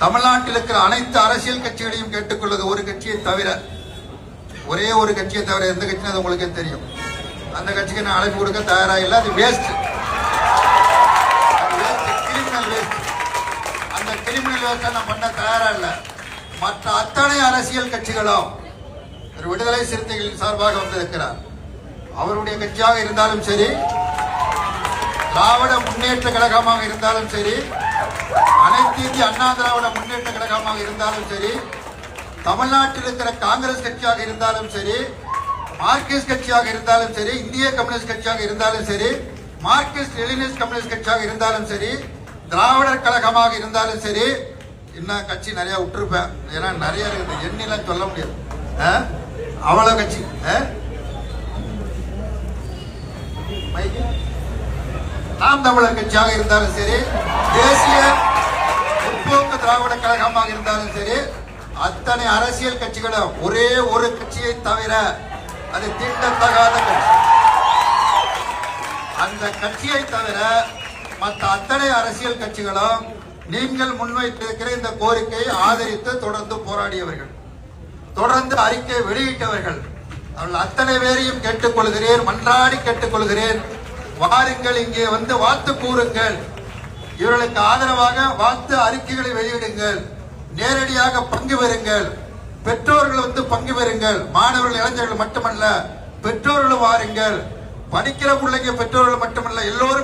தமிழ்நாட்டில் இருக்கிற அனைத்து அரசியல் கட்சிகளையும் கேட்டுக்கொள்வது ஒரு கட்சியை தவிர, ஒரே ஒரு கட்சியை தவிர எந்த கட்சியும் அது உங்களுக்கே தெரியும். அந்த கட்சிக்கு நான் அழைப்பு கொடுக்க தயாரா இல்லை. அது வேஸ்ட், கிரிமினல் வேஸ்ட். அந்த கிரிமினல் வேஸ்ட் நான் பண்ண தயாரா இல்லை. மற்ற அத்தனை அரசியல் கட்சிகளும் விடுதலை சிறுத்தைகளின் சார்பாக வந்திருக்கிறார். அவருடைய கட்சியாக இருந்தாலும் சரி, திராவிட முன்னேற்ற கழகமாக இருந்தாலும் சரி, அனைத்து இந்திய அண்ணா திராவிட முன்னேற்ற கழகமாக இருந்தாலும் சரி, தமிழ்நாட்டில் இருக்கிற காங்கிரஸ் கட்சியாக இருந்தாலும் சரி, மார்க்சிஸ்ட் கட்சியாக இருந்தாலும் சரி, இந்திய கம்யூனிஸ்ட் கட்சியாக இருந்தாலும் சரி, மார்க்சிஸ்ட் லெனினிஸ்ட் கம்யூனிஸ்ட் கட்சியாக இருந்தாலும் சரி, திராவிடர் கழகமாக இருந்தாலும் சரி, இன்னும் கட்சி நிறைய விட்டுருப்பேன். ஏன்னா நிறைய இருக்குது, எண்ணிலாம் சொல்ல முடியாது. அவ்வளவு கட்சி. நாம் தமிழர் கட்சியாக இருந்தாலும் சரி, தேசிய முற்போக்கு திராவிட கழகமாக இருந்தாலும் சரி, அத்தனை அரசியல் கட்சிகளும் ஒரே ஒரு கட்சியை தவிர அது தீண்டத்தகாத கட்சி. அந்த கட்சியை தவிர மற்ற அத்தனை அரசியல் கட்சிகளும் நீங்கள் முன்வைத்திருக்கிற இந்த கோரிக்கையை ஆதரித்து தொடர்ந்து போராடியவர்கள், தொடர்ந்து அறிக்கை வெளியிட்டவர்கள். அவர்கள் அத்தனை பேரையும் கேட்டுக்கொள்கிறேன், மன்றாடி கேட்டுக்கொள்கிறேன். வாருங்கள், இங்கே வந்து வாழ்த்து கூறுங்கள். இவர்களுக்கு ஆதரவாக வாழ்த்து அறிக்கைகளை வெளியிடுங்கள். நேரடியாக பங்கு பெறுங்கள். பெற்றோர்கள் வந்து பங்கு பெறுங்கள். மாணவர்கள், இளைஞர்கள் மட்டுமல்ல, பெற்றோர்களும் வாருங்கள். படிக்கிற பிள்ளைங்க பெற்றோர்கள் மட்டுமல்ல, எல்லோரும்